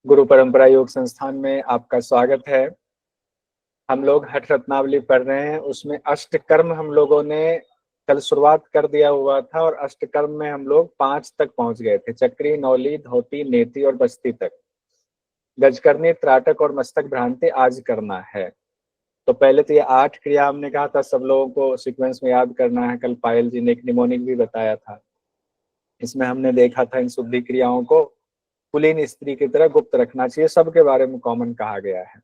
गुरु परंपरा योग संस्थान में आपका स्वागत है। हम लोग हठ रत्नावली पढ़ रहे हैं, उसमें अष्टकर्म हम लोगों ने कल शुरुआत कर दिया हुआ था और अष्टकर्म में हम लोग 5 तक पहुंच गए थे। चक्री, नौली, धोती, नेति और बस्ती तक। गजकरनी, त्राटक और मस्तक भ्रांति आज करना है। तो पहले तो ये 8 क्रिया हमने कहा था सब लोगों को सीक्वेंस में याद करना है। कल पायल जी ने एक निमोनिक भी बताया था। इसमें हमने देखा था इन शुद्धि क्रियाओं को कुलीन स्त्री की तरह गुप्त रखना चाहिए, सबके बारे में कॉमन कहा गया है।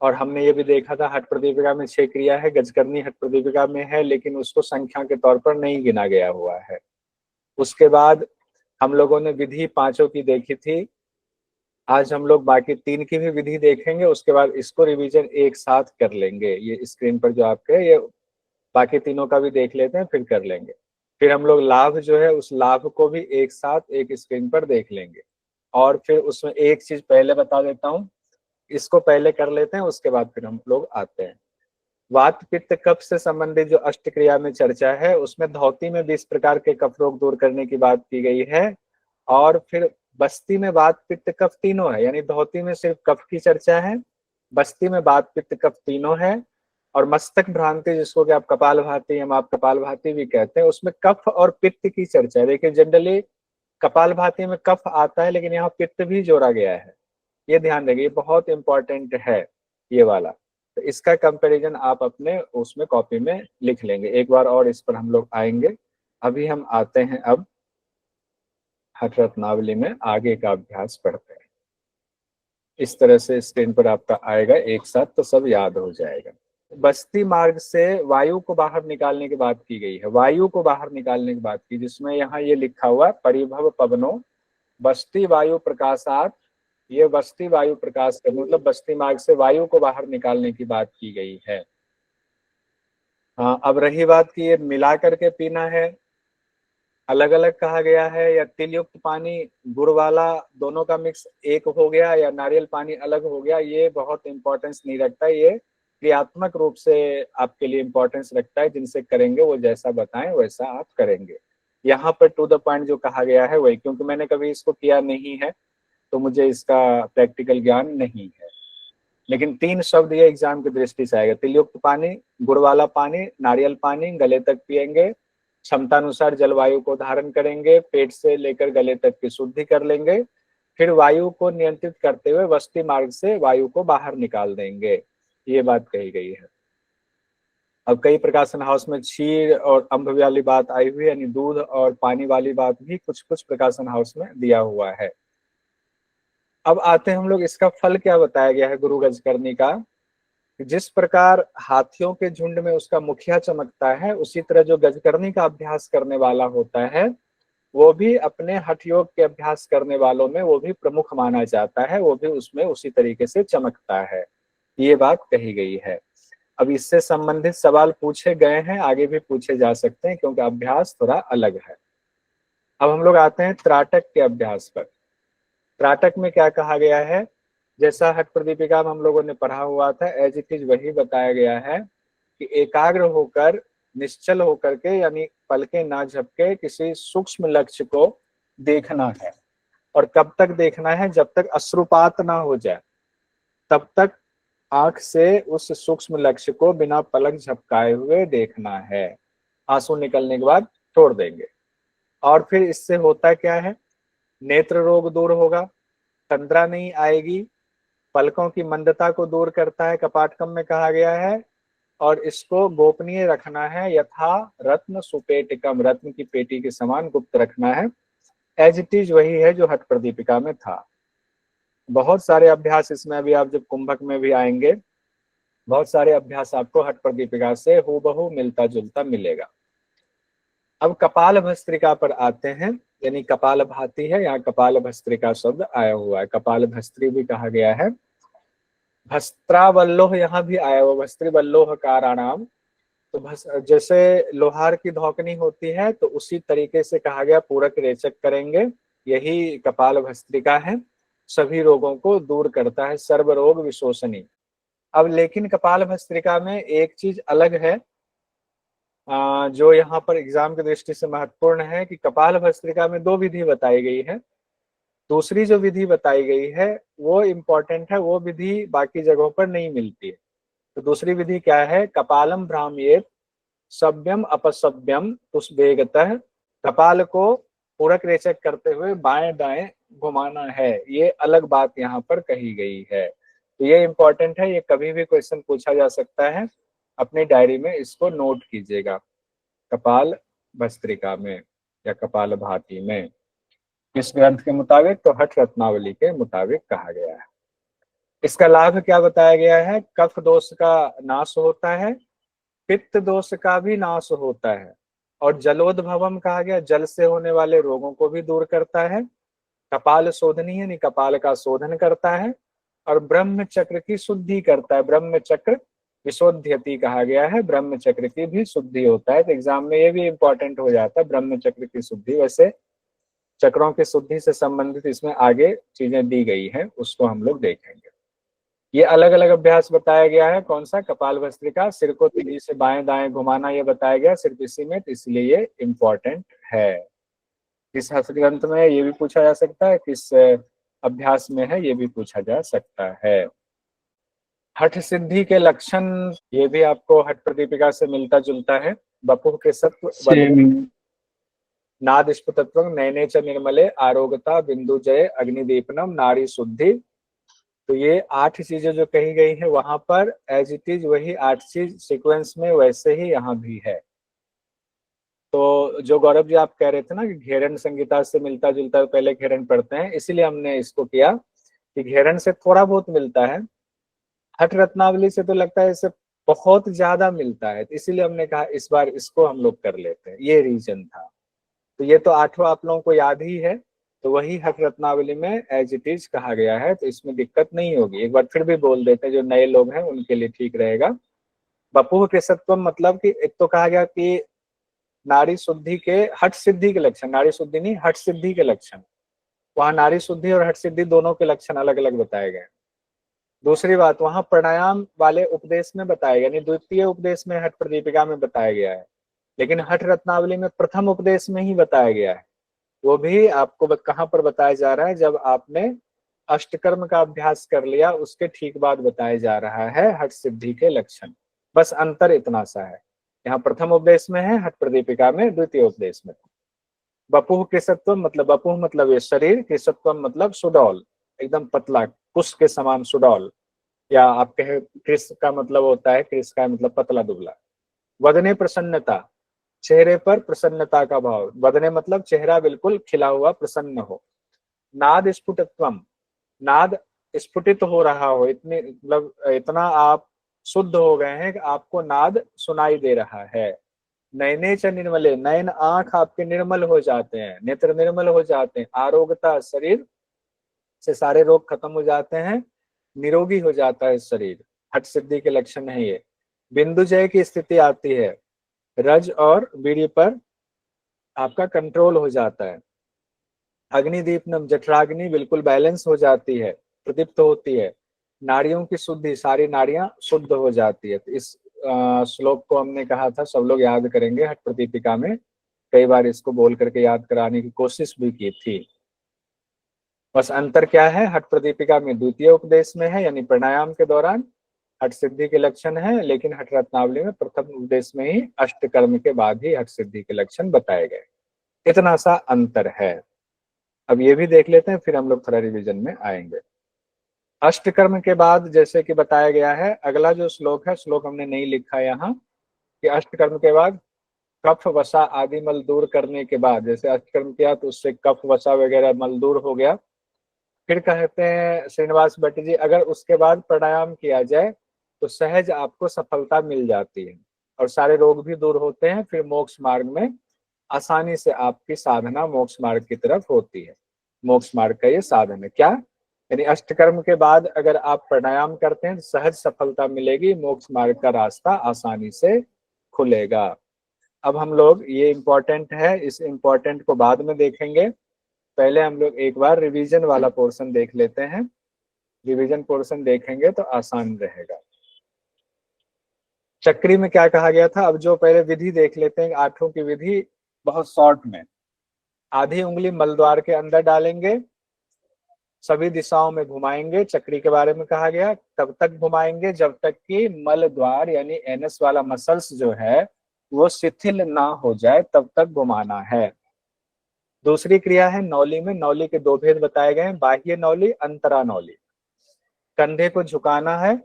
और हमने ये भी देखा था हठ प्रदीपिका में 6 क्रिया है, गजकरनी हठ प्रदीपिका में है लेकिन उसको संख्या के तौर पर नहीं गिना गया हुआ है। उसके बाद हम लोगों ने विधि 5 की देखी थी। आज हम लोग बाकी 3 की भी विधि देखेंगे, उसके बाद इसको रिवीजन एक साथ कर लेंगे। ये स्क्रीन पर जो आपके ये बाकी तीनों का भी देख लेते हैं, फिर कर लेंगे। फिर हम लोग लाभ जो है उस लाभ को भी एक साथ एक स्क्रीन पर देख लेंगे। और फिर उसमें एक चीज पहले बता देता हूँ, इसको पहले कर लेते हैं, उसके बाद फिर हम लोग आते हैं। वात पित्त कफ से संबंधित जो अष्ट क्रिया में चर्चा है उसमें धौती में 20 प्रकार के कफ रोग दूर करने की बात की गई है। और फिर बस्ती में वात पित्त कफ तीनों है, यानी धौती में सिर्फ कफ की चर्चा है, बस्ती में वात पित्त कफ तीनों है। और मस्तक भ्रांति जिसको कि आप कपाल भाती हम आप कपाल भाती भी कहते हैं, उसमें कफ और पित्त की चर्चा है। देखिए जनरली कपाल भाती में कफ आता है लेकिन यहाँ पित्त भी जोड़ा गया है, ये ध्यान रखिए, बहुत इंपॉर्टेंट है ये वाला। तो इसका कंपैरिजन आप अपने उसमें कॉपी में लिख लेंगे। एक बार और इस पर हम लोग आएंगे। अभी हम आते हैं अब हठ रत्नावली में आगे का अभ्यास पढ़ते हैं। इस तरह से स्क्रीन पर आपका आएगा एक साथ, तो सब याद हो जाएगा। बस्ती मार्ग से वायु को बाहर निकालने की बात की गई है, वायु को बाहर निकालने की बात की, जिसमें यहाँ ये लिखा हुआ परिभव पवनो बस्ती वायु प्रकाशात। ये बस्ती वायु प्रकाश का मतलब बस्ती मार्ग से वायु को बाहर निकालने की बात की गई है। हाँ, अब रही बात कि ये मिला करके पीना है, अलग अलग कहा गया है, या तिल युक्त पानी गुड़ वाला दोनों का मिक्स एक हो गया, या नारियल पानी अलग हो गया, ये बहुत इंपॉर्टेंस नहीं रखता है। ये क्रियात्मक रूप से आपके लिए इंपॉर्टेंस रखता है। जिनसे करेंगे वो जैसा बताएं वैसा आप करेंगे। यहाँ पर टू द पॉइंट जो कहा गया है वही, क्योंकि मैंने कभी इसको किया नहीं है तो मुझे इसका प्रैक्टिकल ज्ञान नहीं है। लेकिन 3 शब्द ये एग्जाम की दृष्टि से आएगा, तिलयुक्त पानी, गुड़ वाला पानी, नारियल पानी, गले तक पिएंगे, क्षमतानुसार जलवायु को धारण करेंगे, पेट से लेकर गले तक की शुद्धि कर लेंगे, फिर वायु को नियंत्रित करते हुए वस्ती मार्ग से वायु को बाहर निकाल देंगे। ये बात कही गई है। अब कई प्रकाशन हाउस में क्षीर और अम्ब वाली बात आई हुई है, यानी दूध और पानी वाली बात भी कुछ कुछ प्रकाशन हाउस में दिया हुआ है। अब आते हैं हम लोग, इसका फल क्या बताया गया है गुरु गजकर्णी का। जिस प्रकार हाथियों के झुंड में उसका मुखिया चमकता है, उसी तरह जो गजकर्णी का अभ्यास करने वाला होता है वो भी अपने हठ योग के अभ्यास करने वालों में वो भी प्रमुख माना जाता है, वो भी उसमें उसी तरीके से चमकता है। ये बात कही गई है। अब इससे संबंधित सवाल पूछे गए हैं, आगे भी पूछे जा सकते हैं क्योंकि अभ्यास थोड़ा अलग है। अब हम लोग आते हैं त्राटक के अभ्यास पर। त्राटक में क्या कहा गया है, जैसा हठ प्रदीपिका में हम लोगों ने पढ़ा हुआ था एज इट इज वही बताया गया है कि एकाग्र होकर निश्चल होकर के, यानी पलके ना झपके, किसी सूक्ष्म लक्ष्य को देखना है। और कब तक देखना है, जब तक अश्रुपात ना हो जाए तब तक आंख से उस सूक्ष्म लक्ष्य को बिना पलक झपकाए हुए देखना है। आंसू निकलने के बाद छोड़ देंगे। और फिर इससे होता क्या है, नेत्र रोग दूर होगा, तंद्रा नहीं आएगी, पलकों की मंदता को दूर करता है, कपाटकम में कहा गया है। और इसको गोपनीय रखना है, यथा रत्न सुपेटिकम, रत्न की पेटी के समान गुप्त रखना है। एज इट इज वही है जो हठ प्रदीपिका में था। बहुत सारे अभ्यास इसमें, अभी आप जब कुंभक में भी आएंगे बहुत सारे अभ्यास आपको हठ प्रदीपिका से हूबहू मिलता जुलता मिलेगा। अब कपाल भस्त्रिका पर आते हैं, यानी कपाल भाती है, यहाँ कपाल भस्त्रिका शब्द आया हुआ है, कपाल भस्त्री भी कहा गया है। भस्त्रावल्लोह यहाँ भी आया हुआ, भस्त्रिवल्लोह काराणाम। तो जैसे लोहार की धौकनी होती है तो उसी तरीके से कहा गया, पूरक रेचक करेंगे। यही कपाल भस्त्रिका है, सभी रोगों को दूर करता है, सर्व रोग विशोषणी। अब लेकिन कपाल भस्त्रिका में एक चीज अलग है जो यहाँ पर एग्जाम की दृष्टि से महत्वपूर्ण है, कि कपाल भस्त्रिका में 2 विधि बताई गई है। दूसरी जो विधि बताई गई है वो इम्पोर्टेंट है, वो विधि बाकी जगहों पर नहीं मिलती है। तो दूसरी विधि क्या है? कपालम भ्रामयेत सभ्यम अपसभ्यम तुष्वेगतः, कपाल को पूरक रेचक करते हुए बाएं दाएं घुमाना है। ये अलग बात यहाँ पर कही गई है। तो ये इंपॉर्टेंट है, ये कभी भी क्वेश्चन पूछा जा सकता है, अपनी डायरी में इसको नोट कीजिएगा। कपाल भस्त्रिका में या कपाल भाती में इस ग्रंथ के मुताबिक, तो हठ रत्नावली के मुताबिक कहा गया है। इसका लाभ क्या बताया गया है? कफ दोष का नाश होता है, पित्त दोष का भी नाश होता है, और जलोद्भवम कहा गया, जल से होने वाले रोगों को भी दूर करता है। कपाल शोधनी यानी कपाल का शोधन करता है, और ब्रह्म चक्र की शुद्धि करता है। ब्रह्म चक्र विशोध्यति कहा गया है, ब्रह्म चक्र की भी शुद्धि होता है। तो एग्जाम में ये भी इंपॉर्टेंट हो जाता है, ब्रह्म चक्र की शुद्धि। वैसे चक्रों की शुद्धि से संबंधित इसमें आगे चीजें दी गई हैं, उसको हम लोग देखेंगे। ये अलग अलग अभ्यास बताया गया है। कौन सा? कपाल भस्त्रिका, सिर को तेजी से बाएं दाएं घुमाना, ये बताया गया सिर्फ इसी में, तो इसलिए ये इम्पोर्टेंट है। किस ग्रंथ में ये भी पूछा जा सकता है, किस अभ्यास में है ये भी पूछा जा सकता है। हठ सिद्धि के लक्षण, ये भी आपको हठ प्रदीपिका से मिलता जुलता है। बपुः के सत्व, नाद स्फुटत्व, नयने च निर्मले, आरोग्यता, बिंदु जय, अग्निदीपनम, नारी शुद्धि। तो ये 8 चीजें जो कही गई है वहां पर एज इट इज वही 8 चीज सीक्वेंस में वैसे ही यहाँ भी है। तो जो गौरव जी आप कह रहे थे ना कि घेरन संगीता से मिलता जुलता है, पहले घेरन पढ़ते हैं, इसीलिए हमने इसको किया कि घेरन से थोड़ा बहुत मिलता है, हठ रत्नावली से तो लगता है इससे बहुत ज्यादा मिलता है, तो इसीलिए हमने कहा इस बार इसको हम लोग कर लेते हैं, ये रीजन था। तो ये तो 8वां आप लोगों को याद ही है, तो वही हठ रत्नावली में एज इट इज कहा गया है, तो इसमें दिक्कत नहीं होगी। एक बार फिर भी बोल देते हैं, जो नए लोग हैं उनके लिए ठीक रहेगा। बपुः के सत्वम मतलब कि एक तो कहा गया कि नारी शुद्धि के, हठ सिद्धि के लक्षण, नारी शुद्धि नहीं हठ सिद्धि के लक्षण, वहां नारी शुद्धि और हठ सिद्धि दोनों के लक्षण अलग अलग बताए गए। दूसरी बात, वहां प्राणायाम वाले उपदेश में बताया गया, यानी द्वितीय उपदेश में हठ प्रदीपिका में बताया गया है, लेकिन हठ रत्नावली में प्रथम उपदेश में ही बताया गया है। वो भी आपको कहाँ पर बताया जा रहा है? जब आपने अष्टकर्म का अभ्यास कर लिया उसके ठीक बाद बताया जा रहा है हठ सिद्धि के लक्षण। बस अंतर इतना सा है, यहाँ प्रथम उपदेश में है, हठ प्रदीपिका में द्वितीय उपदेश में। बपुः कृशत्वम मतलब, बपुः मतलब ये शरीर, कृशत्वम मतलब सुडौल, एकदम पतला, कुश के समान सुडौल, या आप कहे कृष का मतलब होता है, कृष का मतलब पतला दुबला। वदने प्रसन्नता, चेहरे पर प्रसन्नता का भाव, वदने मतलब चेहरा बिल्कुल खिला हुआ प्रसन्न हो। नाद स्फुटत्वम, नाद स्फुटित हो रहा हो, इतनी मतलब इतना आप शुद्ध हो गए हैं कि आपको नाद सुनाई दे रहा है। नयने च निर्मले, नयन आंख आपके निर्मल हो जाते हैं, नेत्र निर्मल हो जाते हैं। आरोग्यता, शरीर से सारे रोग खत्म हो जाते हैं, निरोगी हो जाता है शरीर, हठ सिद्धि के लक्षण है ये। बिंदु जय की स्थिति आती है, रज और वीर्य पर आपका कंट्रोल हो जाता है। अग्निदीपनम, जठराग्नि बिल्कुल बैलेंस हो जाती है, प्रदीप्त होती है। नाड़ियों की शुद्धि, सारी नाड़ियां शुद्ध हो जाती है। तो इस श्लोक को हमने कहा था सब लोग याद करेंगे, हठ प्रदीपिका में कई बार इसको बोल करके याद कराने की कोशिश भी की थी। बस अंतर क्या है? हठ प्रदीपिका में द्वितीय उपदेश में है, यानी प्राणायाम के दौरान हठ सिद्धि के लक्षण है, लेकिन हठ रत्नावली में प्रथम उपदेश में ही अष्टकर्म के बाद ही हठ सिद्धि के लक्षण बताए गए। इतना सा अंतर है। अब ये भी देख लेते हैं, फिर हम लोग थोड़ा रिवीजन में आएंगे। अष्टकर्म के बाद जैसे कि बताया गया है, अगला जो श्लोक है, श्लोक हमने नहीं लिखा यहाँ, कि अष्टकर्म के बाद कफ वसा आदि मल दूर करने के बाद, जैसे अष्टकर्म किया तो उससे कफ वसा वगैरह मल दूर हो गया, फिर कहते हैं श्रीनिवास भट्ट जी, अगर उसके बाद प्राणायाम किया जाए तो सहज आपको सफलता मिल जाती है और सारे रोग भी दूर होते हैं, फिर मोक्ष मार्ग में आसानी से आपकी साधना मोक्ष मार्ग की तरफ होती है। मोक्ष मार्ग का ये साधन है क्या? यानी अष्टकर्म के बाद अगर आप प्राणायाम करते हैं तो सहज सफलता मिलेगी, मोक्ष मार्ग का रास्ता आसानी से खुलेगा। अब हम लोग, ये इम्पोर्टेंट है, इस इम्पोर्टेंट को बाद में देखेंगे, पहले हम लोग एक बार रिवीजन वाला पोर्शन देख लेते हैं। रिवीजन पोर्शन देखेंगे तो आसान रहेगा। चक्री में क्या कहा गया था? अब जो पहले विधि देख लेते हैं, 8 की विधि बहुत शॉर्ट में। आधी उंगली मलद्वार के अंदर डालेंगे, सभी दिशाओं में घुमाएंगे, चक्री के बारे में कहा गया। तब तक घुमाएंगे जब तक कि मल द्वार यानी एनस वाला मसल्स जो है वो शिथिल ना हो जाए, तब तक घुमाना है। दूसरी क्रिया है नौली में। नौली के दो भेद बताए गए हैं, बाह्य नौली, अंतरा नौली। कंधे को झुकाना है,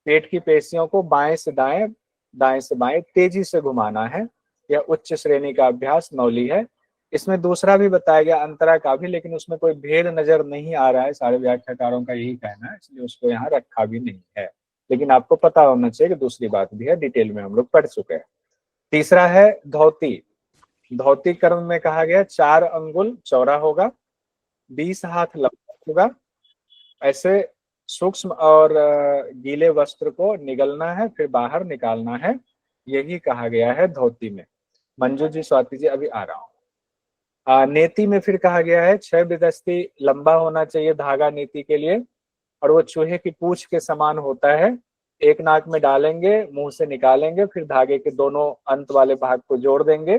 पेट की पेशियों को बाएं से दाएं, दाएं से बाएं तेजी से घुमाना है। यह उच्च श्रेणी का अभ्यास नौली है। इसमें दूसरा भी बताया गया अंतरा का भी, लेकिन उसमें कोई भेद नजर नहीं आ रहा है, सारे व्याख्याकारों का यही कहना है, इसलिए उसको यहाँ रखा भी नहीं है। लेकिन आपको पता होना चाहिए कि दूसरी बात भी है, डिटेल में हम लोग पढ़ चुके हैं। तीसरा है धौती। धौती कर्म में कहा गया 4 अंगुल चौड़ा होगा, 20 हाथ लंबा होगा। ऐसे सूक्ष्म और गीले वस्त्र को निगलना है, फिर बाहर निकालना है, यही कहा गया है धोती में। मंजू जी, स्वाति जी, अभी आ रहा हूँ। नेति में फिर कहा गया है 6 बिदस्ती लंबा होना चाहिए धागा नेति के लिए, और वो चूहे की पूंछ के समान होता है। एक नाक में डालेंगे, मुंह से निकालेंगे, फिर धागे के दोनों अंत वाले भाग को जोड़ देंगे,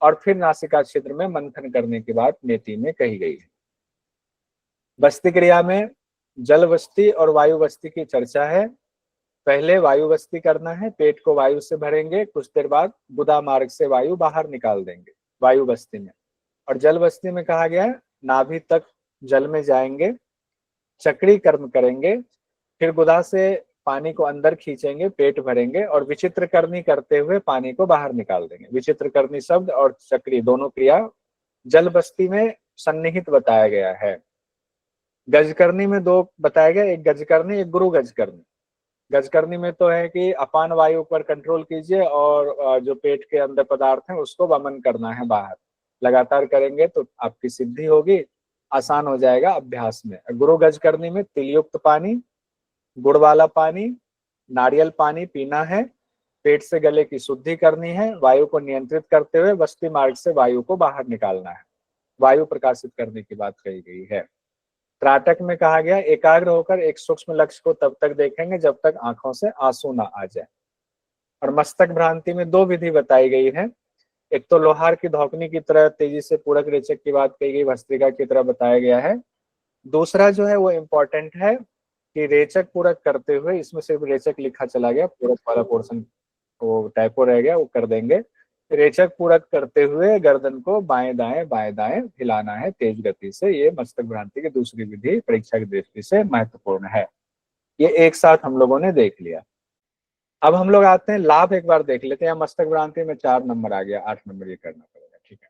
और फिर नासिका क्षेत्र में मंथन करने की बात नेति में कही गई है। बस्ती क्रिया में जल बस्ती और वायु बस्ती की चर्चा है। पहले वायु बस्ती करना है, पेट को वायु से भरेंगे, कुछ देर बाद गुदा मार्ग से वायु बाहर निकाल देंगे वायु बस्ती में। और जल बस्ती में कहा गया है नाभि तक जल में जाएंगे, चक्री कर्म करेंगे, फिर गुदा से पानी को अंदर खींचेंगे, पेट भरेंगे, और विचित्र करनी करते हुए पानी को बाहर निकाल देंगे। विचित्र करनी शब्द और चक्री दोनों क्रिया जल बस्ती में सन्निहित बताया गया है। गजकरनी में दो बताया गया, एक गजकरनी, एक गुरु गजकरनी। गजकरनी में तो है कि अपान वायु पर कंट्रोल कीजिए और जो पेट के अंदर पदार्थ है उसको वमन करना है बाहर। लगातार करेंगे तो आपकी सिद्धि होगी, आसान हो जाएगा अभ्यास में। गुरु गजकरनी में तिलयुक्त पानी, गुड़ वाला पानी, नारियल पानी पीना है, पेट से गले की शुद्धि करनी है, वायु को नियंत्रित करते हुए बस्ती मार्ग से वायु को बाहर निकालना है। वायु प्रकाशित करने की बात कही गई है। त्राटक में कहा गया एकाग्र होकर एक सूक्ष्म लक्ष्य को तब तक देखेंगे जब तक आंखों से आंसू ना आ जाए। और मस्तक भ्रांति में 2 विधि बताई गई है। एक तो लोहार की धौकनी की तरह तेजी से पूरक रेचक की बात कही गई, भस्त्रिका की तरह बताया गया है। दूसरा जो है वो इम्पोर्टेंट है कि रेचक पूरक करते हुए, इसमें सिर्फ रेचक लिखा चला गया, पूरक वाला पोर्शन वो टाइपो रह गया, वो कर देंगे। रेचक पूरक करते हुए गर्दन को बाएं दाएं हिलाना है तेज गति से। ये मस्तक भ्रांति की दूसरी विधि परीक्षा की दृष्टि से महत्वपूर्ण है। ये एक साथ हम लोगों ने देख लिया। अब हम लोग आते हैं लाभ, एक बार देख लेते हैं। मस्तक भ्रांति में 4 नंबर आ गया, 8 नंबर ये करना पड़ेगा, ठीक है।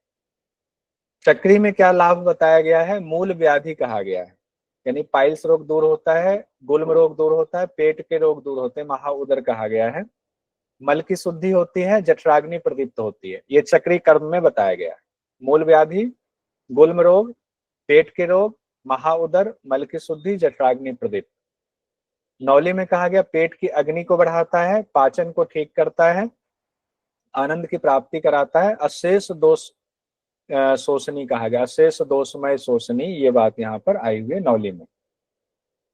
चक्री में क्या लाभ बताया गया है? मूल व्याधि कहा गया है, यानी पाइल्स रोग दूर होता है, गुल्म रोग दूर होता है, पेट के रोग दूर होते हैं, महाउदर कहा गया है, मल की शुद्धि होती है, जठराग्नि प्रदीप्त होती है। ये चक्री कर्म में बताया गया है। मूल व्याधि, गुल्म रोग, पेट के रोग, महाउदर, मल की शुद्धि, जठराग्नि प्रदीप्त। नौली में कहा गया पेट की अग्नि को बढ़ाता है, पाचन को ठीक करता है, आनंद की प्राप्ति कराता है, अशेष दोष शोषणी कहा गया, अशेष दोषमय शोषणी, ये बात यहाँ पर आई हुई है नौली में।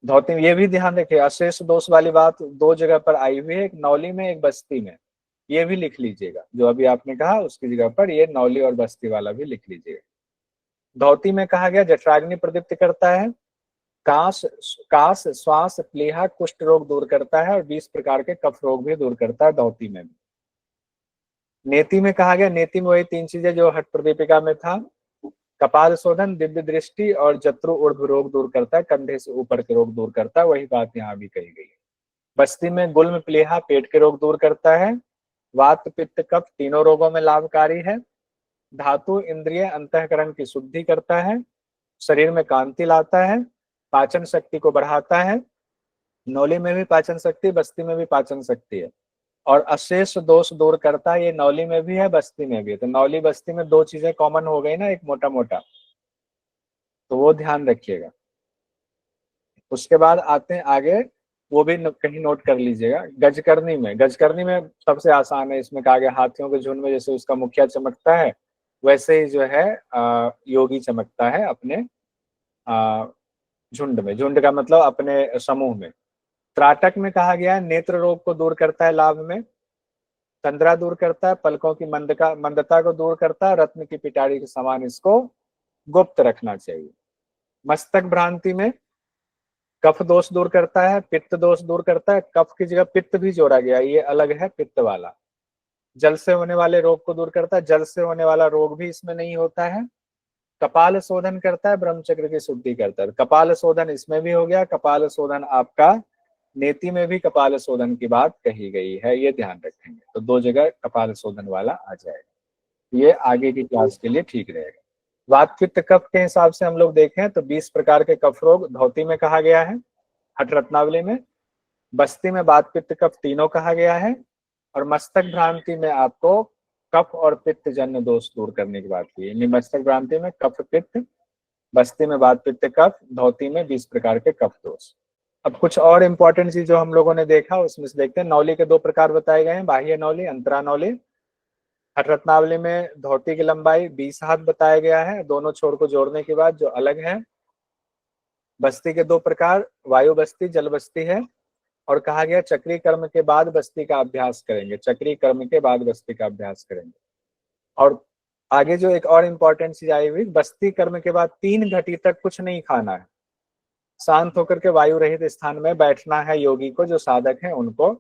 धौती में ये भी ध्यान रखिए, अशेष दोष वाली बात 2 जगह पर आई हुई है, एक नौली में एक बस्ती में। ये भी लिख लीजिएगा, जो अभी आपने कहा उसकी जगह पर ये नौली और बस्ती वाला भी लिख लीजिएगा। धौती में कहा गया जठराग्नि प्रदीप्त करता है, काश काश श्वास प्लीहा कुष्ठ रोग दूर करता है, और 20 प्रकार के कफ रोग भी दूर करता है धौती में भी। नेति में कहा गया, नेति में वही 3 चीजें जो हठ प्रदीपिका में था, कपाल शोधन, दिव्य दृष्टि और जत्रु ऊर्ध्व रोग दूर करता है, कंधे से ऊपर के रोग दूर करता है, वही बात यहाँ भी कही गई है। बस्ती में गुल्म प्लीहा पेट के रोग दूर करता है, वात पित्त कफ तीनों रोगों में लाभकारी है, धातु इंद्रिय अंतःकरण की शुद्धि करता है, शरीर में कांति लाता है, पाचन शक्ति को बढ़ाता है। नौली में भी पाचन शक्ति, बस्ती में भी पाचन शक्ति है, और अशेष दोष दूर करता है, ये नौली में भी है, बस्ती में भी है। तो नौली बस्ती में 2 चीजें कॉमन हो गई ना, एक मोटा मोटा, तो वो ध्यान रखिएगा। उसके बाद आते हैं आगे, वो भी कहीं नोट कर लीजिएगा। गजकरनी में सबसे आसान है। इसमें कहा गया हाथियों के झुंड में जैसे उसका मुखिया चमकता है, वैसे ही जो है योगी चमकता है अपने झुंड में। झुंड का मतलब अपने समूह में। त्राटक में कहा गया है नेत्र रोग को दूर करता है लाभ में, तंद्रा दूर करता है, पलकों की मंदता को दूर करता है, रत्न की पिटारी के समान इसको गुप्त रखना चाहिए। मस्तक भ्रांति में कफ दोष दूर करता है, पित्त दोष दूर करता है, कफ की जगह पित्त भी जोड़ा गया, ये अलग है पित्त वाला। जल से होने वाले रोग को दूर करता है, जल से होने वाला रोग भी इसमें नहीं होता है। कपाल शोधन करता है, ब्रह्मचक्र की शुद्धि करता है। कपाल शोधन इसमें भी हो गया, कपाल शोधन आपका नेति में भी कपाल शोधन की बात कही गई है, ये ध्यान रखेंगे। तो 2 जगह कपाल शोधन वाला आ जाएगा, ये आगे की क्लास के लिए ठीक रहेगा। वात पित्त कफ के हिसाब से हम लोग देखें तो 20 प्रकार के कफ रोग धौती में कहा गया है, हठ रत्नावली में। बस्ती में वात पित्त कफ तीनों कहा गया है, और मस्तक भ्रांति में आपको कफ और पित्त जन्य दोष दूर करने की बात की है। मस्तक भ्रांति में कफ पित्त, बस्ती में वात पित्त कफ, धौती में 20 प्रकार के कफ दोष। अब कुछ और इंपॉर्टेंट चीज जो हम लोगों ने देखा उसमें से देखते हैं। नौली के 2 प्रकार बताए गए हैं, बाह्य नौली, अंतरा नौली। हठ रत्नावली में धौती की लंबाई 20 हाथ बताया गया है, दोनों छोर को जोड़ने के बाद जो अलग है। बस्ती के 2 प्रकार, वायु बस्ती, जल बस्ती है, और कहा गया चक्री कर्म के बाद बस्ती का अभ्यास करेंगे, चक्री कर्म के बाद बस्ती का अभ्यास करेंगे। और आगे जो एक और इम्पोर्टेंट चीज आई हुई, बस्ती कर्म के बाद 3 घटी तक कुछ नहीं खाना है, शांत होकर के वायु रहित स्थान में बैठना है योगी को, जो साधक हैं उनको।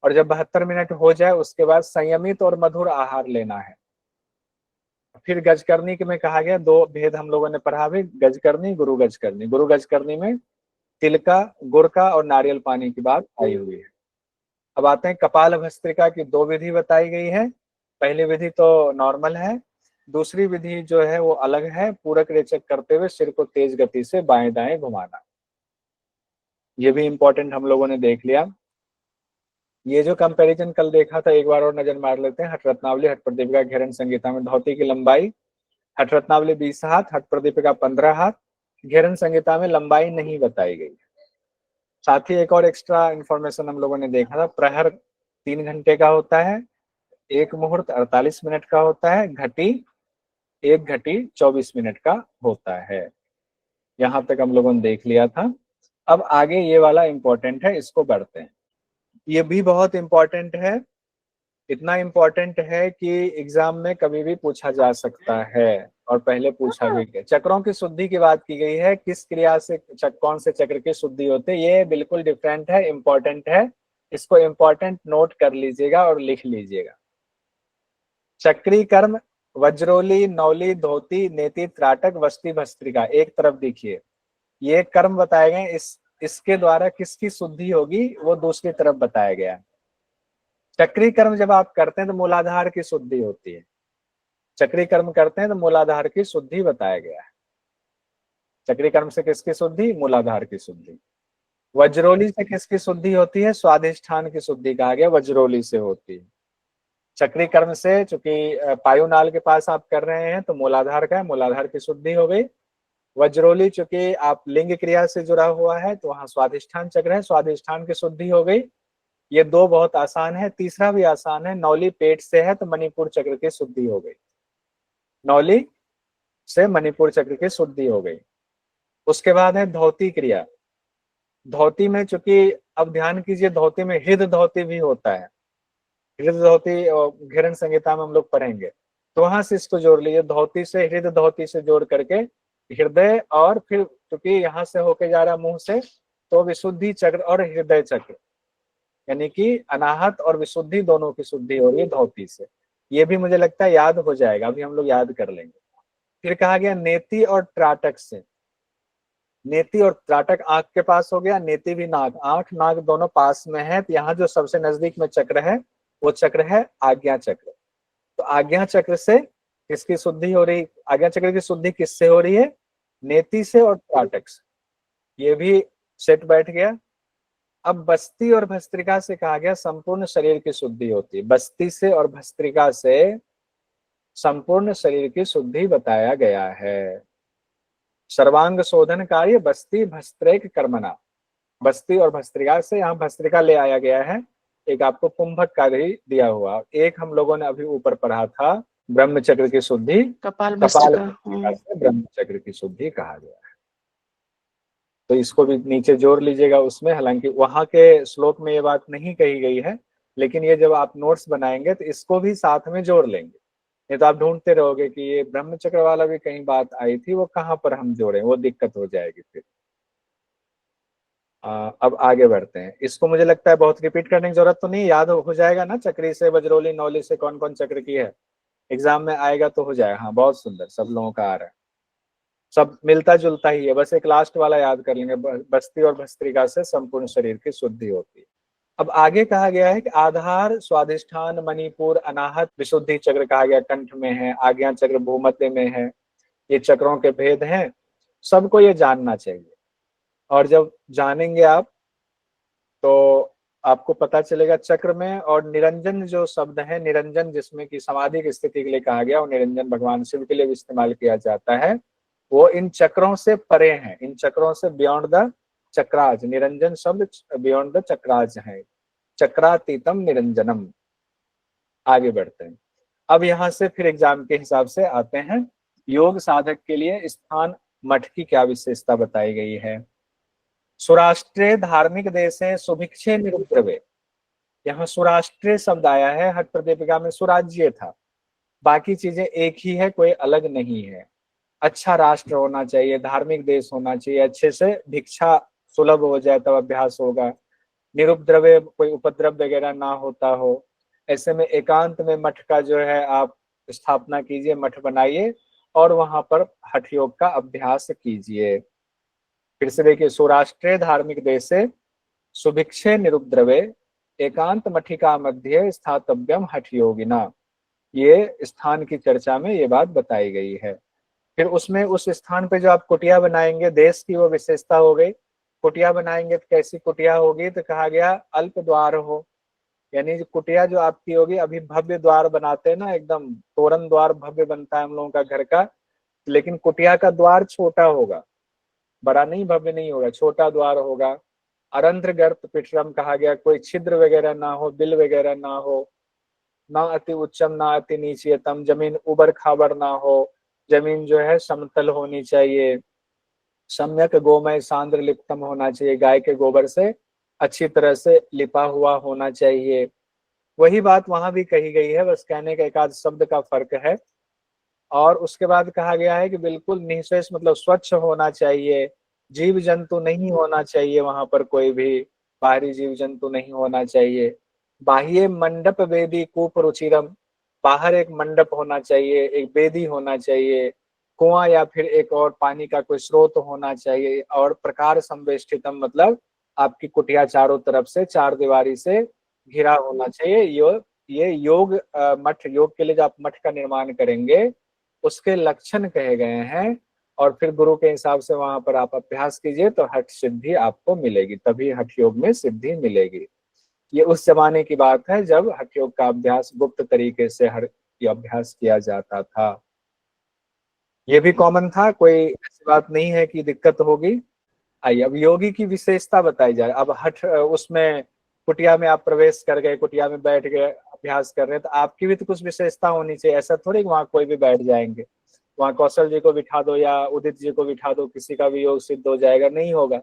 और जब 72 मिनट हो जाए उसके बाद संयमित और मधुर आहार लेना है। फिर गजकर्णी में कहा गया 2 भेद हम लोगों ने पढ़ा भी, गजकर्णी, गुरु गजकर्णी। गुरु गजकर्णी में तिल का, गुड़ का और नारियल पानी की बात आई हुई है। अब आते हैं कपाल भस्त्रिका की 2 विधि बताई गई है। पहली विधि तो नॉर्मल है, दूसरी विधि जो है वो अलग है, पूरक रेचक करते हुए सिर को तेज गति से बाएं दाएं घुमाना। ये भी इंपॉर्टेंट हम लोगों ने देख लिया। ये जो कंपैरिजन कल देखा था एक बार और नजर मार लेते हैं। हठ रत्नावली, हठ प्रदीपिका, घेरन संहिता में धौती की लंबाई हठ रत्नावली 20 हाथ, हठ प्रदीपिका 15 हाथ, घेरन संहिता में लंबाई नहीं बताई गई। साथ ही एक और एक्स्ट्रा इंफॉर्मेशन हम लोगों ने देखा था, प्रहर 3 घंटे का होता है, एक मुहूर्त 48 मिनट का होता है, घटी 1 घटी 24 मिनट का होता है। यहां तक हम लोगों ने देख लिया था। अब आगे ये वाला इंपॉर्टेंट है, इसको बढ़ते हैं। ये भी बहुत इंपॉर्टेंट है, इतना इंपॉर्टेंट है कि एग्जाम में कभी भी पूछा जा सकता है, और पहले पूछा भी गया। चक्रों की शुद्धि की बात की गई है, किस क्रिया से कौन से चक्र की शुद्धि होती है, ये बिल्कुल डिफरेंट है, इंपॉर्टेंट है। इसको इंपॉर्टेंट नोट कर लीजिएगा और लिख लीजिएगा। चक्री कर्म वज्रोली, नौली, धोती, नेति, त्राटक, वस्ती, भस्त्रिका। एक तरफ देखिए, ये कर्म बताए गए, इसके द्वारा किसकी शुद्धि होगी वो दूसरी तरफ बताया गया है। चक्री कर्म जब आप करते हैं तो मूलाधार की शुद्धि होती है। चक्री कर्म करते हैं तो मूलाधार की शुद्धि बताया गया है। चक्री कर्म से किसकी शुद्धि? मूलाधार की शुद्धि। वज्रोली से किसकी शुद्धि होती है? स्वाधिष्ठान की शुद्धि कहा गया, वज्रोली से होती है। चक्री कर्म से चूंकि पायुनाल के पास आप कर रहे हैं तो मूलाधार का है, मूलाधार की शुद्धि हो गई। वज्रोली चूंकि आप लिंग क्रिया से जुड़ा हुआ है तो वहां स्वाधिष्ठान चक्र है, स्वाधिष्ठान की शुद्धि हो गई। ये 2 बहुत आसान है, तीसरा भी आसान है। नौली पेट से है तो मणिपुर चक्र की शुद्धि हो गई, नौली से मणिपुर चक्र की शुद्धि हो गई। उसके बाद है धौती क्रिया। धौती में चूंकि, अब ध्यान कीजिए, धौती में हृद धौती भी होता है। हृद धौती घेरन संहिता में हम लोग पढ़ेंगे, तो वहां से इसको जोड़ लीजिए, धौती से, हृद धौती से जोड़ करके हृदय, और फिर क्योंकि यहाँ से होके जा रहा मुंह से, तो विशुद्धि चक्र और हृदय चक्र, यानी कि अनाहत और विशुद्धि दोनों की शुद्धि हो रही है धौती से। ये भी मुझे लगता है याद हो जाएगा, अभी हम लोग याद कर लेंगे। फिर कहा गया नेति और त्राटक से। नेति और त्राटक आंख के पास हो गया, नेति भी नाक, आंख नाक दोनों पास में है, तो यहाँ जो सबसे नजदीक में चक्र है वो चक्र है आज्ञा चक्र। तो आज्ञा चक्र से किसकी शुद्धि हो रही? आज्ञा चक्र की शुद्धि किससे हो रही है? नेति से और त्राटक से। ये भी सेट बैठ गया। अब बस्ती और भस्त्रिका से कहा गया संपूर्ण शरीर की शुद्धि होती है। बस्ती से और भस्त्रिका से संपूर्ण शरीर की शुद्धि बताया गया है। सर्वांग शोधन कार्य बस्ती भस्त्रेक कर्मणा। बस्ती और भस्त्रिका से, यहाँ भस्त्रिका ले आया गया है। एक आपको कुंभक का भी दिया हुआ, एक हम लोगों ने अभी ऊपर पढ़ा था ब्रह्मचक्र की शुद्धि, कपाल भस्त्रिका से ब्रह्मचक्र की शुद्धि कहा गया है। तो इसको भी नीचे जोड़ लीजिएगा उसमें, हालांकि वहां के श्लोक में ये बात नहीं कही गई है, लेकिन ये जब आप नोट्स बनाएंगे तो इसको भी साथ में जोड़ लेंगे। नहीं तो आप ढूंढते रहोगे कि ये ब्रह्म चक्र वाला भी कहीं बात आई थी, वो कहाँ पर हम जोड़े, वो दिक्कत हो जाएगी फिर। अब आगे बढ़ते हैं। इसको मुझे लगता है बहुत रिपीट करने की जरूरत तो नहीं, याद हो जाएगा ना, चक्री से बजरोली नौली से कौन कौन चक्र की है, एग्जाम में आएगा तो हो जाएगा। हाँ बहुत सुंदर, सब लोगों का आ रहा है, सब मिलता जुलता ही है, बस एक लास्ट वाला याद कर लेंगे, बस्ती और भस्त्रिका से संपूर्ण शरीर की शुद्धि होती है। अब आगे कहा गया है कि आधार, स्वादिष्ठान, मणिपुर, अनाहत, विशुद्धि चक्र कहा गया कंठ में है, आज्ञा चक्र भूमध्य में है। ये चक्रों के भेद हैं, सबको ये जानना चाहिए। और जब जानेंगे आप तो आपको पता चलेगा चक्र में। और निरंजन जो शब्द है, निरंजन जिसमें कि समाधि की स्थिति के लिए कहा गया, और निरंजन भगवान शिव के लिए भी इस्तेमाल किया जाता है, वो इन चक्रों से परे हैं, इन चक्रों से बियॉन्ड द चक्राज। निरंजन शब्द बियॉन्ड द चक्राज है, चक्रातीतम निरंजनम। आगे बढ़ते हैं। अब यहाँ से फिर एग्जाम के हिसाब से आते हैं। योग साधक के लिए स्थान मठ की क्या विशेषता बताई गई है। सुराष्ट्रीय धार्मिक देश है, सुभिक्षे निरुद्रवे। यहाँ सुराष्ट्रीय शब्द आया है, हठ प्रदीपिका में सुराज्य था, बाकी चीजें एक ही है, कोई अलग नहीं है। अच्छा राष्ट्र होना चाहिए, धार्मिक देश होना चाहिए, अच्छे से भिक्षा सुलभ हो जाए तब अभ्यास होगा। निरुपद्रव्य, कोई उपद्रव वगैरह ना होता हो। ऐसे में एकांत में मठ का जो है आप स्थापना कीजिए, मठ बनाइए और वहां पर हठ योग का अभ्यास कीजिए। फिर से देखिए, सौराष्ट्रीय धार्मिक देश से सुभिक्षे निरुद्रवे एकांत मठिका मध्य स्थातव्यम हठ योगिना। ये स्थान की चर्चा में ये बात बताई गई है। फिर उसमें उस स्थान पे जो आप कुटिया बनाएंगे, देश की वो विशेषता हो गई। कुटिया बनाएंगे तो कैसी कुटिया होगी, तो कहा गया अल्प द्वार हो, यानी जो कुटिया जो आपकी होगी, अभी भव्य द्वार बनाते हैं ना, एकदम तोरण द्वार भव्य बनता है हम लोगों का घर का, लेकिन कुटिया का द्वार छोटा होगा, बड़ा नहीं, भव्य नहीं होगा, छोटा द्वार होगा। अरंध्र गर्त पिठरम कहा गया, कोई छिद्र वगैरह ना हो, बिल वगैरह ना हो, ना अति उच्चम ना अति नीचतम, जमीन उबड़ खाबड़ ना हो, जमीन जो है समतल होनी चाहिए। सम्यक गोमय सांद्र लिप्तम होना चाहिए, गाय के गोबर से अच्छी तरह से लिपा हुआ होना चाहिए। वही बात वहां भी कही गई है, बस कहने का एक आध शब्द का फर्क है। और उसके बाद कहा गया है कि बिल्कुल निःशेष, मतलब स्वच्छ होना चाहिए, जीव जंतु नहीं होना चाहिए वहां पर, कोई भी बाहरी जीव जंतु नहीं होना चाहिए। बाह्य मंडप वेदी कूप रुचिरम, बाहर एक मंडप होना चाहिए, एक वेदी होना चाहिए, कुआं या फिर एक और पानी का कोई स्रोत होना चाहिए। और प्रकार संवेष्टितम, मतलब आपकी कुटिया चारों तरफ से चार दीवारी से घिरा होना चाहिए। ये योग मठ, योग के लिए जो आप मठ का निर्माण करेंगे उसके लक्षण कहे गए हैं। और फिर गुरु के हिसाब से वहां पर आप अभ्यास कीजिए तो हठ सिद्धि आपको मिलेगी, तभी हठ योग में सिद्धि मिलेगी। ये उस जमाने की बात है जब हठ योग का अभ्यास गुप्त तरीके से हर अभ्यास किया जाता था। ये भी कॉमन था, कोई ऐसी बात नहीं है कि दिक्कत होगी। आइए अब योगी की विशेषता बताई जाए। अब हठ उसमें कुटिया में आप प्रवेश कर गए, कुटिया में बैठ गए, अभ्यास कर रहे हैं, तो आपकी भी तो कुछ विशेषता होनी चाहिए। ऐसा थोड़ी वहां कोई भी बैठ जाएंगे, वहां कौशल जी को बिठा दो या उदित जी को बिठा दो, किसी का भी योग सिद्ध हो जाएगा, नहीं होगा।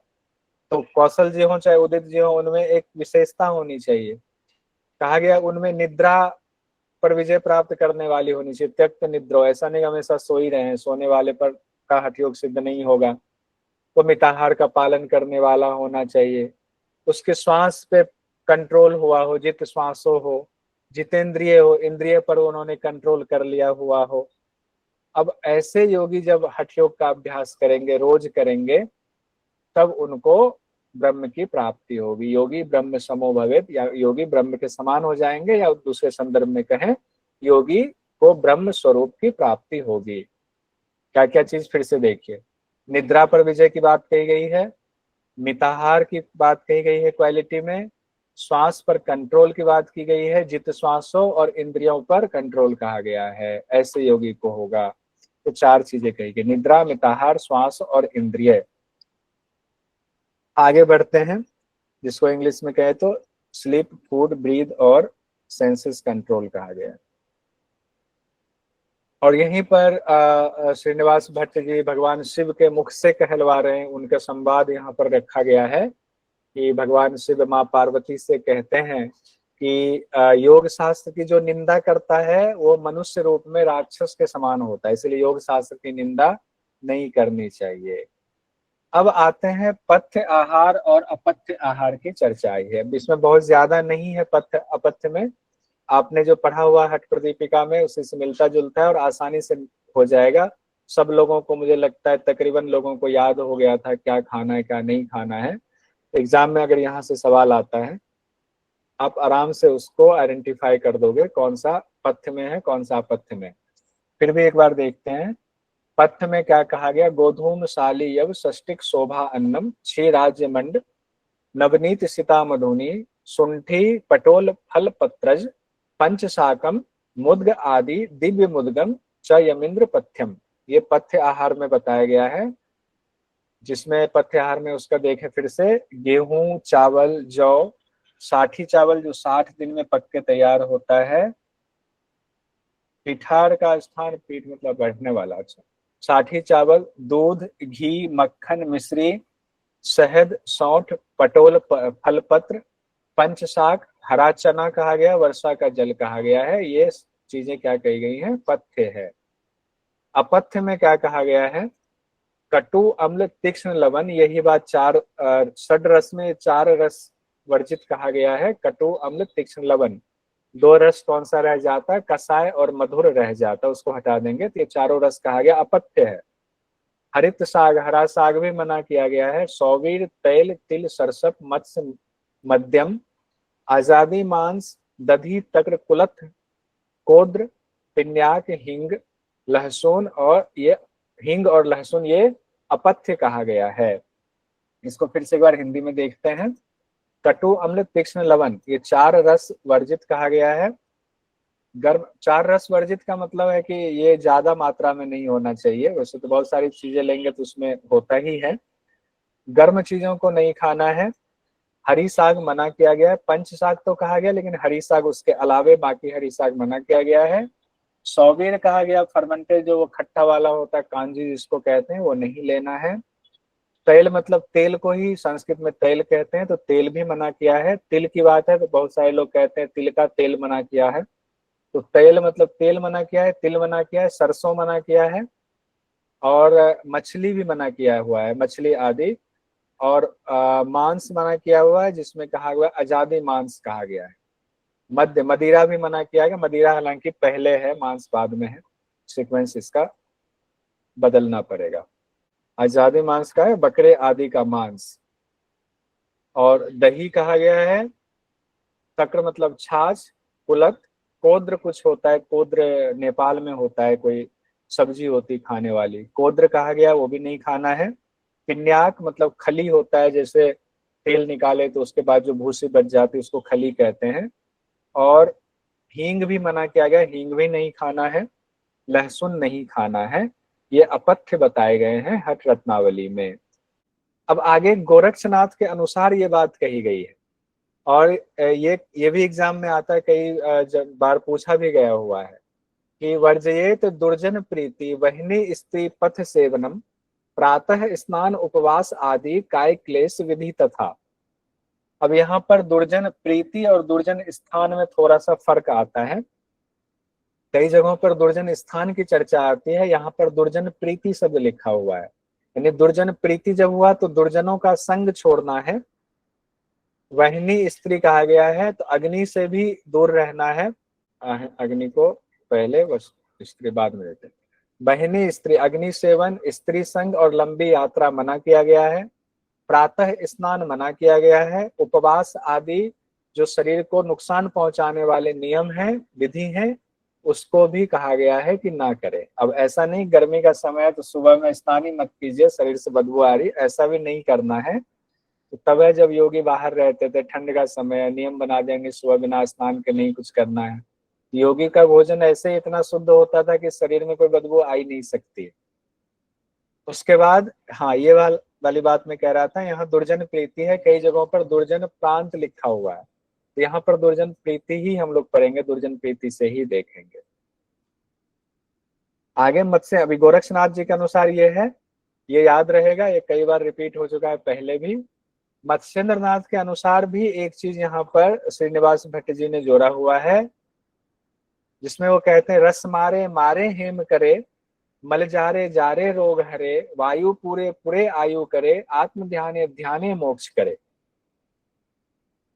तो कौशल जी हो चाहे उदित जी हो, उनमें एक विशेषता होनी चाहिए। कहा गया उनमें निद्रा पर विजय प्राप्त करने वाली होनी चाहिए, त्यक्त निद्रो, ऐसा नहीं हमेशा सो ही रहे हैं, सोने वाले पर का हठ योग सिद्ध नहीं होगा। वो मिताहार का पालन करने वाला होना चाहिए, उसके श्वास पे कंट्रोल हुआ हो, जित श्वासो हो, जितेंद्रिय हो, इंद्रिय पर उन्होंने कंट्रोल कर लिया हुआ हो। अब ऐसे योगी जब हठ योग का अभ्यास करेंगे, रोज करेंगे, तब उनको ब्रह्म की प्राप्ति होगी। योगी ब्रह्म समो भवेत, या योगी ब्रह्म के समान हो जाएंगे, या दूसरे संदर्भ में कहें योगी को ब्रह्म स्वरूप की प्राप्ति होगी। क्या क्या चीज फिर से देखिए, निद्रा पर विजय की बात कही गई है, मिताहार की बात कही गई है क्वालिटी में, श्वास पर कंट्रोल की बात की गई है, जित श्वासों और इंद्रियों पर कंट्रोल कहा गया है, ऐसे योगी को होगा। तो चार चीजें कही गई, निद्रा, मिताहार, श्वास और इंद्रिय। आगे बढ़ते हैं, जिसको इंग्लिश में कहे तो स्लीप, फूड, ब्रीद और सेंसेस कंट्रोल कहा गया। और यहीं पर श्रीनिवास भट्ट जी भगवान शिव के मुख से कहलवा रहे हैं, उनका संवाद यहाँ पर रखा गया है कि भगवान शिव माँ पार्वती से कहते हैं कि योग शास्त्र की जो निंदा करता है वो मनुष्य रूप में राक्षस के समान होता है, इसलिए योग शास्त्र की निंदा नहीं करनी चाहिए। अब आते हैं पथ्य आहार और अपथ्य आहार की चर्चा आई है। इसमें बहुत ज्यादा नहीं है पथ्य अपथ्य में, आपने जो पढ़ा हुआ हठ प्रदीपिका में उसी से मिलता जुलता है और आसानी से हो जाएगा। सब लोगों को, मुझे लगता है तकरीबन लोगों को याद हो गया था क्या खाना है क्या नहीं खाना है। एग्जाम में अगर यहाँ से सवाल आता है आप आराम से उसको आइडेंटिफाई कर दोगे कौन सा पथ्य में है कौन सा अपथ्य में। फिर भी एक बार देखते हैं पथ्य में क्या कहा गया। गोधूम शाली यव षष्टिक शोभा अन्नम छह राज्य मंड नवनीत सीता मधुनी सुंठी पटोल फल पत्रज पंचशाकम मुद्ग आदि दिव्य मुद्गम च यमिंद्र पथ्यम। ये पथ्य आहार में बताया गया है, जिसमें पथ्य आहार में उसका देखें फिर से। गेहूं चावल जौ, साठी चावल जो 60 दिन में पक के तैयार होता है। पिठार का स्थान, पीठ मतलब बैठने वाला, अच्छा। साठी चावल, दूध घी मक्खन मिश्री शहद सौंठ पटोल फलपत्र पंचशाक, हरा चना कहा गया, वर्षा का जल कहा गया है। ये चीजें क्या कही गई हैं, पथ्य है। अपथ्य में क्या कहा गया है। कटु अम्ल तीक्ष्ण लवण, यही बात षड रस में 4 रस वर्जित कहा गया है। कटु अम्ल तीक्ष्ण लवण, 2 रस कौन सा रह जाता है, कसाय और मधुर रह जाता है, उसको हटा देंगे तो ये चारों रस कहा गया, अपथ्य है। हरित साग, हरा साग भी मना किया गया है। सौवीर तैल तिल सरसप मत्स्य मध्यम आजादी मांस दधी तक्र कुलथ कोद्र पिन्याक हिंग लहसुन, और ये हिंग और लहसुन ये अपथ्य कहा गया है। इसको फिर से एक बार हिंदी में देखते हैं। कटु अम्ल तीक्ष्ण लवण, ये 4 रस वर्जित कहा गया है। गर्म 4 रस वर्जित का मतलब है कि ये ज्यादा मात्रा में नहीं होना चाहिए, वैसे तो बहुत सारी चीजें लेंगे तो उसमें होता ही है। गर्म चीजों को नहीं खाना है। हरी साग मना किया गया है। पंच साग तो कहा गया लेकिन हरी साग उसके अलावे बाकी हरी साग मना किया गया है। सौवीर कहा गया, फर्मेंटेड जो वो खट्टा वाला होता है कांजी जिसको कहते हैं, वो नहीं लेना है। तेल मतलब तेल को ही संस्कृत में तेल कहते हैं, तो तेल भी मना किया है। तिल की बात है तो बहुत सारे लोग कहते हैं तिल का तेल मना किया है, तो तेल मतलब तेल मना किया है, तिल मना किया है, सरसों मना किया है, और मछली भी मना किया हुआ है, मछली आदि। और मांस मना किया हुआ है, जिसमें कहा हुआ है आजादी मांस कहा गया है। मध्य मदिरा भी मना किया गया, मदिरा हालांकि पहले है मांस बाद में है, सीक्वेंस इसका बदलना पड़ेगा। आजादी मांस का है, बकरे आदि का मांस। और दही कहा गया है। तक्र मतलब छाछ, कुलत, कोद्र कुछ होता है, कोद्र नेपाल में होता है, कोई सब्जी होती खाने वाली, कोद्र कहा गया, वो भी नहीं खाना है। पिन्याक मतलब खली होता है, जैसे तेल निकाले तो उसके बाद जो भूसी बच जाती है उसको खली कहते हैं। और हींग भी मना किया गया, हींग भी नहीं खाना है। लहसुन नहीं खाना है। ये अपथ्य बताए गए हैं हठ रत्नावली में। अब आगे गोरक्षनाथ के अनुसार ये बात कही गई है, और ये भी एग्जाम में आता है, कई बार पूछा भी गया हुआ है कि वर्जयेत दुर्जन प्रीति वहिनी स्त्री पथ सेवनम प्रातः स्नान उपवास आदि काय क्लेश विधि तथा। अब यहाँ पर दुर्जन प्रीति और दुर्जन स्थान में थोड़ा सा फर्क आता है। कई जगहों पर दुर्जन स्थान की चर्चा आती है, यहाँ पर दुर्जन प्रीति शब्द लिखा हुआ है। यानी दुर्जन प्रीति जब हुआ तो दुर्जनों का संग छोड़ना है। वहनी स्त्री कहा गया है तो अग्नि से भी दूर रहना है। अग्नि को पहले स्त्री बाद में देते हैं। बहनी स्त्री, अग्नि सेवन, स्त्री संग और लंबी यात्रा मना किया गया है। प्रातः स्नान मना किया गया है। उपवास आदि जो शरीर को नुकसान पहुंचाने वाले नियम हैं विधि हैं उसको भी कहा गया है कि ना करें। अब ऐसा नहीं गर्मी का समय है तो सुबह में स्नान ही मत कीजिए, शरीर से बदबू आ रही, ऐसा भी नहीं करना है। तो तब है जब योगी बाहर रहते थे, ठंड का समय, नियम बना देंगे सुबह बिना स्नान के नहीं कुछ करना है। योगी का भोजन ऐसे इतना शुद्ध होता था कि शरीर में कोई बदबू आ ही नहीं सकती। उसके बाद हाँ ये वाली बात मैं कह रहा था, यहाँ दुर्जन प्रीति है, कई जगहों पर दुर्जन प्रांत लिखा हुआ है, तो यहाँ पर दुर्जन प्रीति ही हम लोग पढ़ेंगे, दुर्जन प्रीति से ही देखेंगे। आगे मत से अभी गोरक्षनाथ जी के अनुसार ये है, ये याद रहेगा, ये कई बार रिपीट हो चुका है पहले भी। मत्स्येंद्र नाथ के अनुसार भी एक चीज यहाँ पर श्रीनिवास भट्ट जी ने जोड़ा हुआ है, जिसमें वो कहते हैं, रस मारे मारे हेम करे, मल जारे जारे रोग हरे, वायु पूरे पूरे आयु करे, आत्म ध्याने ध्याने मोक्ष करे।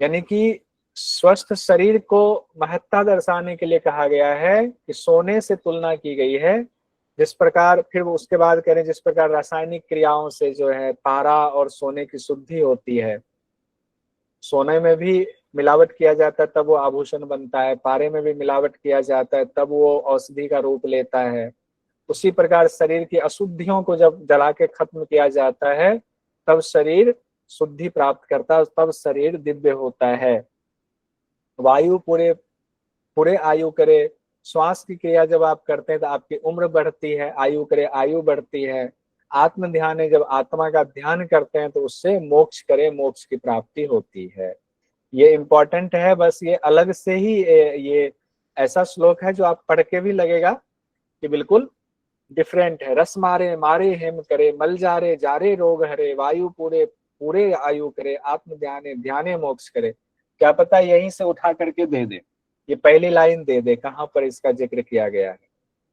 यानी कि स्वस्थ शरीर को महत्ता दर्शाने के लिए कहा गया है कि सोने से तुलना की गई है। जिस प्रकार, फिर उसके बाद कह रहे हैं, जिस प्रकार रासायनिक क्रियाओं से जो है पारा और सोने की शुद्धि होती है, सोने में भी मिलावट किया जाता है तब वो आभूषण बनता है, पारे में भी मिलावट किया जाता है तब वो औषधि का रूप लेता है। उसी प्रकार शरीर की अशुद्धियों को जब जला के खत्म किया जाता है तब शरीर शुद्धि प्राप्त करता है, तब शरीर दिव्य होता है। वायु पूरे पूरे आयु करे, श्वास की क्रिया जब आप करते हैं तो आपकी उम्र बढ़ती है, आयु करे आयु बढ़ती है। आत्म ध्यान है, जब आत्मा का ध्यान करते हैं तो उससे मोक्ष करे, मोक्ष की प्राप्ति होती है। ये इम्पोर्टेंट है, बस ये अलग से ही ये ऐसा श्लोक है जो आप पढ़ के भी लगेगा कि बिल्कुल डिफरेंट है। रस मारे मारे हेम करे, मल जारे जारे रोग हरे, वायु पूरे पूरे आयु करे, आत्म ध्याने ध्याने मोक्ष करे। क्या पता यहीं से उठा करके दे दे, ये पहली लाइन दे दे कहाँ पर इसका जिक्र किया गया है।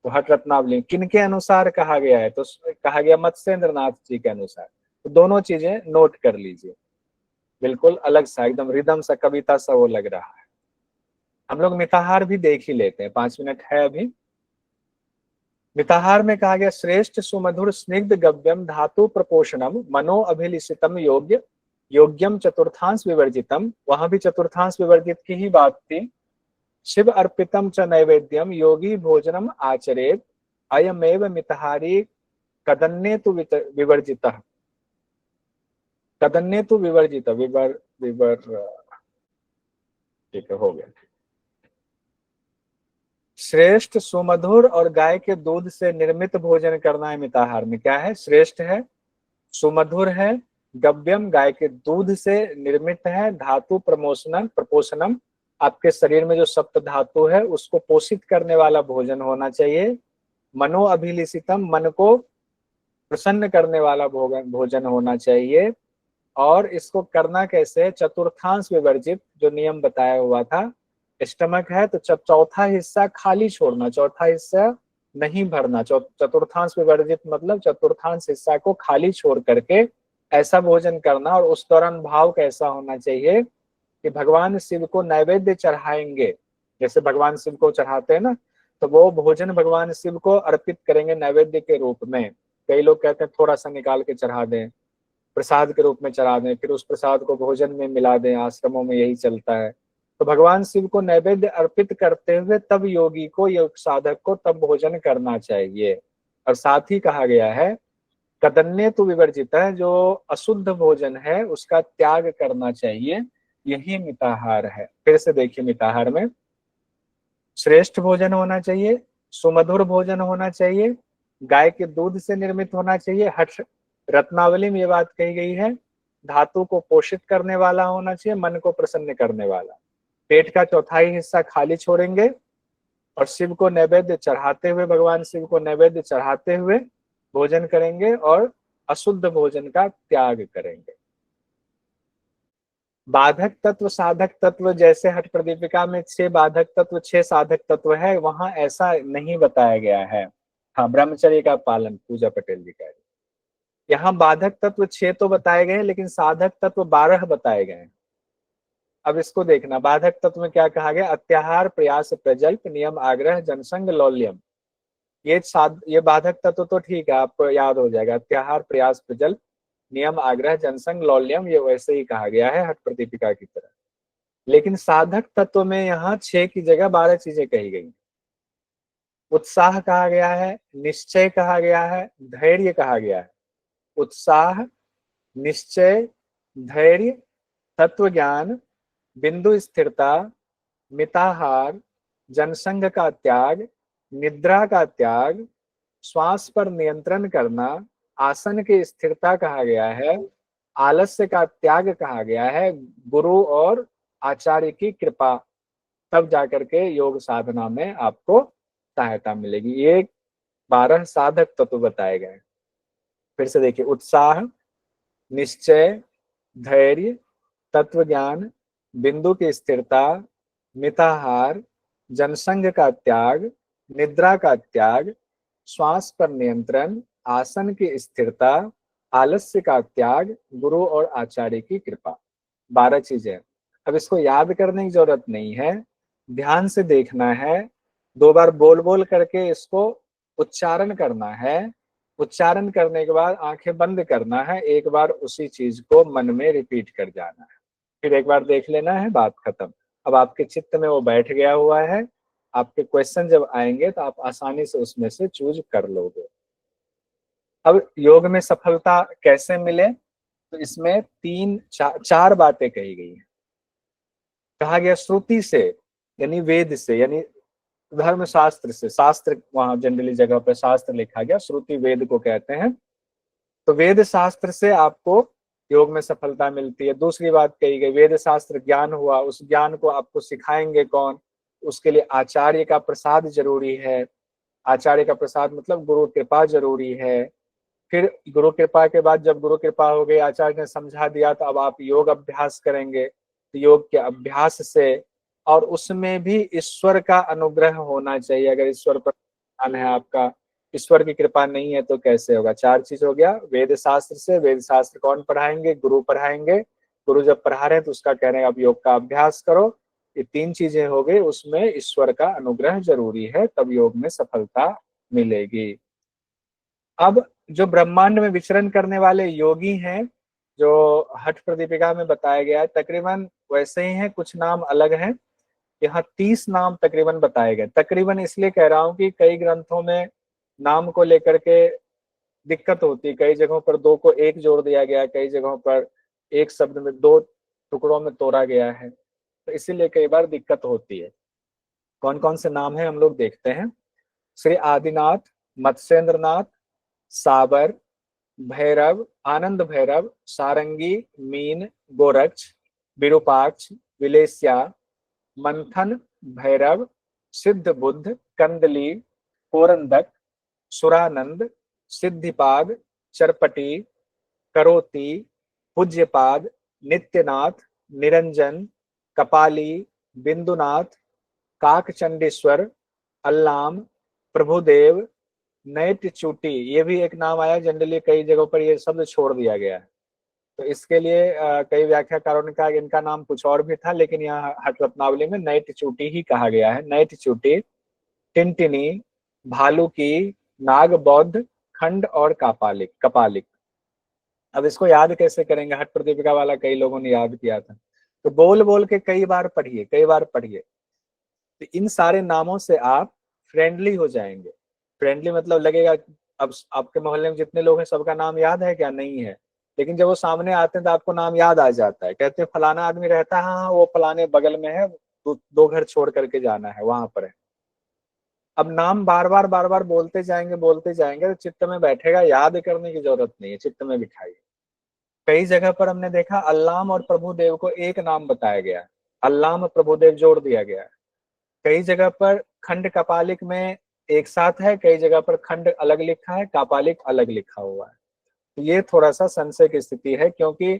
तो हठ रत्नावली किनके अनुसार कहा गया है, तो कहा गया मत्स्येंद्र नाथ जी के अनुसार। तो दोनों चीजें नोट कर लीजिए, बिल्कुल अलग सा, एकदम रिदम सा, कविता सा वो लग रहा है। हम लोग मिताहार भी देख ही लेते हैं, 5 मिनट है अभी। मिताहार में कहा गया, श्रेष्ठ सुमधुर स्निग्ध गव्यम धातु प्रपोषणम मनो अभिलिषितम योग्य योग्यम चतुर्थांश विवर्जितम। वहां भी चतुर्थांश विवर्जित की ही बात थी। शिव अर्पितम च नैवेद्यम योगी भोजनम आचरेत, अयमेव मिताहारी कदन्ने तु विवर्जितः। कदन्ने तु विवर्जित विवर विवर ठीक है, हो गया। श्रेष्ठ सुमधुर और गाय के दूध से निर्मित भोजन करना है मिताहार में। क्या है? श्रेष्ठ है, सुमधुर है, गव्यम गाय के दूध से निर्मित है, धातु प्रमोशनम प्रपोषणम आपके शरीर में जो सप्त धातु है उसको पोषित करने वाला भोजन होना चाहिए। मनो अभिलिषितम मन को प्रसन्न करने वाला भोजन होना चाहिए। और इसको करना कैसे है? चतुर्थांश विवर्जित, जो नियम बताया हुआ था। स्टमक है तो चौथा हिस्सा खाली छोड़ना, चौथा हिस्सा नहीं भरना। चतुर्थांश विवर्जित मतलब चतुर्थांश हिस्सा को खाली छोड़ करके ऐसा भोजन करना। और उस दौरान भाव कैसा होना चाहिए कि भगवान शिव को नैवेद्य चढ़ाएंगे, जैसे भगवान शिव को चढ़ाते हैं ना, तो वो भोजन भगवान शिव को अर्पित करेंगे नैवेद्य के रूप में। कई लोग कहते हैं थोड़ा सा निकाल के चढ़ा दें, प्रसाद के रूप में चढ़ा दें, फिर उस प्रसाद को भोजन में मिला दें, आश्रमों में यही चलता है। तो भगवान शिव को नैवेद्य अर्पित करते हुए तब योगी को, योग साधक को तब भोजन करना चाहिए। और साथ ही कहा गया है कदन्य तो विवर्जित है, जो अशुद्ध भोजन है उसका त्याग करना चाहिए, यही मिताहार है। फिर से देखिए, मिताहार में श्रेष्ठ भोजन होना चाहिए, सुमधुर भोजन होना चाहिए, गाय के दूध से निर्मित होना चाहिए। हठ रत्नावली में ये बात कही गई है, धातु को पोषित करने वाला होना चाहिए, मन को प्रसन्न करने वाला। पेट का चौथाई हिस्सा खाली छोड़ेंगे और शिव को नैवेद्य चढ़ाते हुए, भगवान शिव को नैवेद्य चढ़ाते हुए भोजन करेंगे और अशुद्ध भोजन का त्याग करेंगे। बाधक तत्व साधक तत्व, जैसे हठ प्रदीपिका में 6 बाधक तत्व 6 साधक तत्व है, वहां ऐसा नहीं बताया गया है। हाँ, ब्रह्मचर्य का पालन, पूजा पटेल जी कह रही। यहाँ बाधक तत्व 6 तो बताए गए हैं, लेकिन साधक तत्व 12 बताए गए हैं। अब इसको देखना, बाधक तत्व में क्या कहा गया? अत्याहार प्रयास प्रजल्प नियम आग्रह जनसंग लौल्यम। ये बाधक तत्व तो ठीक है, आपको याद हो जाएगा। अत्याहार प्रयास प्रजल्प नियम आग्रह जनसंग लौल्यम, ये वैसे ही कहा गया है हठ प्रदीपिका की तरह। लेकिन साधक तत्व में यहाँ 6 की जगह 12 चीजें कही गई। उत्साह कहा गया है, निश्चय कहा गया है, धैर्य कहा गया है। उत्साह, निश्चय, धैर्य, तत्व ज्ञान, बिंदु स्थिरता, मिताहार, जनसंघ का त्याग, निद्रा का त्याग, श्वास पर नियंत्रण करना, आसन की स्थिरता कहा गया है, आलस्य का त्याग कहा गया है, गुरु और आचार्य की कृपा, तब जाकर के योग साधना में आपको सहायता मिलेगी। ये 12 साधक तत्व बताए गए। फिर से देखिए, उत्साह, निश्चय, धैर्य, तत्व ज्ञान, बिंदु की स्थिरता, मिताहार, जनसंघ का त्याग, निद्रा का त्याग, श्वास पर नियंत्रण, आसन की स्थिरता, आलस्य का त्याग, गुरु और आचार्य की कृपा। 12 चीजें। अब इसको याद करने की जरूरत नहीं है, ध्यान से देखना है, 2 बार बोल बोल करके इसको उच्चारण करना है। उच्चारण करने के बाद आंखें बंद करना है, एक बार उसी चीज को मन में रिपीट कर जाना है, फिर एक बार देख लेना है, बात खत्म। अब आपके चित्त में वो बैठ गया हुआ है, आपके क्वेश्चन जब आएंगे तो आप आसानी से उसमें से चूज कर लोगे। अब योग में सफलता कैसे मिले, तो इसमें चार बातें कही गई हैं। कहा गया श्रुति से, यानी वेद से, यानी धर्म शास्त्र से। शास्त्र वहां जनरली जगह पर शास्त्र लिखा गया, श्रुति वेद को कहते हैं। तो वेद शास्त्र से आपको योग में सफलता मिलती है। दूसरी बात कही गई, वेद शास्त्र ज्ञान हुआ, उस ज्ञान को आपको सिखाएंगे कौन, उसके लिए आचार्य का प्रसाद जरूरी है। आचार्य का प्रसाद मतलब गुरु कृपा जरूरी है। फिर गुरु कृपा के बाद जब गुरु कृपा हो गई, आचार्य ने समझा दिया, तो अब आप योग अभ्यास करेंगे। तो योग के अभ्यास से, और उसमें भी ईश्वर का अनुग्रह होना चाहिए। अगर ईश्वर पर ध्यान है आपका, ईश्वर की कृपा नहीं है तो कैसे होगा। 4 चीज हो गया वेद शास्त्र से। वेद शास्त्र कौन पढ़ाएंगे, गुरु पढ़ाएंगे। गुरु जब पढ़ा रहे हैं तो उसका कह रहे हैं अब योग का अभ्यास करो। ये 3 चीजें हो गई, उसमें ईश्वर का अनुग्रह जरूरी है, तब योग में सफलता मिलेगी। अब जो ब्रह्मांड में विचरण करने वाले योगी हैं, जो हठ प्रदीपिका में बताया गया है, तकरीबन वैसे ही हैं, कुछ नाम अलग हैं। यहाँ 30 नाम तकरीबन बताए गए। तकरीबन इसलिए कह रहा हूँ कि कई ग्रंथों में नाम को लेकर के दिक्कत होती है। कई जगहों पर 2 को 1 जोड़ दिया गया है, कई जगहों पर एक शब्द में 2 टुकड़ों में तोड़ा गया है, तो इसीलिए कई बार दिक्कत होती है। कौन कौन से नाम है हम लोग देखते हैं। श्री आदिनाथ, मत्स्येंद्र नाथ, साबर, भैरव, आनंद भैरव, सारंगी, मीन, गोरक्ष, विरूपाक्ष, विलेस्या, मंथन, भैरव, सिद्ध बुद्ध, कंदली, कोरंदक, सुरानंद, सिद्धिपाद, चरपटी, करोती, पूज्यपाद, नित्यनाथ, निरंजन, कपाली, बिंदुनाथ, काकचंडेश्वर, अल्लाम, प्रभुदेव, नैट चूटी। ये भी एक नाम आया, जनरली कई जगहों पर ये शब्द छोड़ दिया गया है। तो इसके लिए कई व्याख्याकारों ने कहा कि इनका नाम कुछ और भी था, लेकिन यहाँ हठ रत्नावली में नैट चूटी ही कहा गया है। नैट चूटी, टिनटिनी, भालुकी, नाग बौद्ध, खंड और कपालिक। कपालिक अब इसको याद कैसे करेंगे, हठ प्रदीपिका वाला कई लोगों ने याद किया था, तो बोल बोल के कई बार पढ़िए, कई बार पढ़िए। तो इन सारे नामों से आप फ्रेंडली हो जाएंगे। फ्रेंडली मतलब लगेगा अब आपके मोहल्ले में जितने लोग हैं सबका नाम याद है क्या, नहीं है, लेकिन जब वो सामने आते हैं तो आपको नाम याद आ जाता है। कहते हैं फलाना आदमी रहता है, हाँ वो फलाने बगल में है, 2 घर छोड़ करके जाना है, वहां पर है। अब नाम बार बार बोलते जाएंगे तो चित्त में बैठेगा, याद करने की जरूरत नहीं है, चित्त में बिठाइए। कई जगह पर हमने देखा अल्लाम और प्रभुदेव को एक नाम बताया गया, अल्लाम प्रभुदेव जोड़ दिया गया है। कई जगह पर खंड कपालिक में एक साथ है, कई जगह पर खंड अलग लिखा है, कपालिक अलग लिखा हुआ है। तो ये थोड़ा सा संशय की स्थिति है, क्योंकि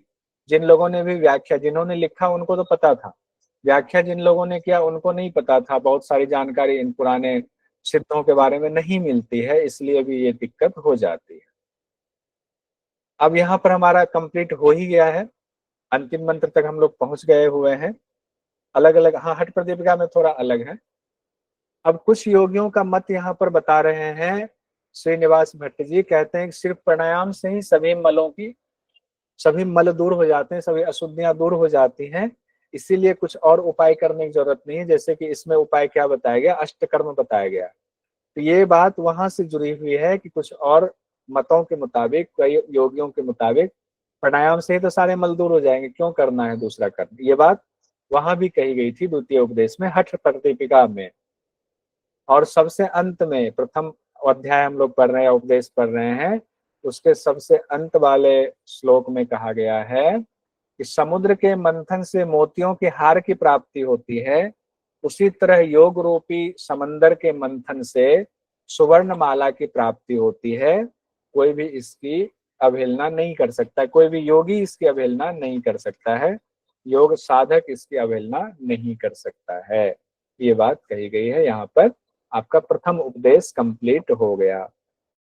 जिन लोगों ने भी व्याख्या, जिन्होंने लिखा उनको तो पता था, व्याख्या जिन लोगों ने किया उनको नहीं पता था। बहुत सारी जानकारी इन पुराने सिद्धों के बारे में नहीं मिलती है, इसलिए भी ये दिक्कत हो जाती है। अब यहाँ पर हमारा कंप्लीट हो ही गया है, अंतिम मंत्र तक हम लोग पहुंच गए हुए हैं। अलग अलग, हाँ हठ प्रदीपिका में थोड़ा अलग है। अब कुछ योगियों का मत यहाँ पर बता रहे हैं। श्रीनिवास भट्ट जी कहते हैं कि सिर्फ प्राणायाम से ही सभी मल दूर हो जाते हैं, सभी अशुद्धियां दूर हो जाती हैं, इसीलिए कुछ और उपाय करने की जरूरत नहीं है। जैसे कि इसमें उपाय क्या बताया गया, अष्टकर्म बताया गया। तो ये बात वहां से जुड़ी हुई है कि कुछ और मतों के मुताबिक, कई योगियों के मुताबिक प्राणायाम से ही तो सारे मल दूर हो जाएंगे, क्यों करना है दूसरा कर्म। ये बात वहां भी कही गई थी द्वितीय उपदेश में, हठ प्रदीपिका में। और सबसे अंत में, प्रथम अध्याय हम लोग पढ़ रहे हैं, उपदेश पढ़ रहे हैं, उसके सबसे अंत वाले श्लोक में कहा गया है कि समुद्र के मंथन से मोतियों के हार की प्राप्ति होती है, उसी तरह योग रूपी समंदर के मंथन से सुवर्ण माला की प्राप्ति होती है। कोई भी इसकी अवहेलना नहीं कर सकता, कोई भी योगी इसकी अवहेलना नहीं कर सकता है, योग साधक इसकी अवहेलना नहीं कर सकता है। ये बात कही गई है यहाँ पर। आपका प्रथम उपदेश कंप्लीट हो गया।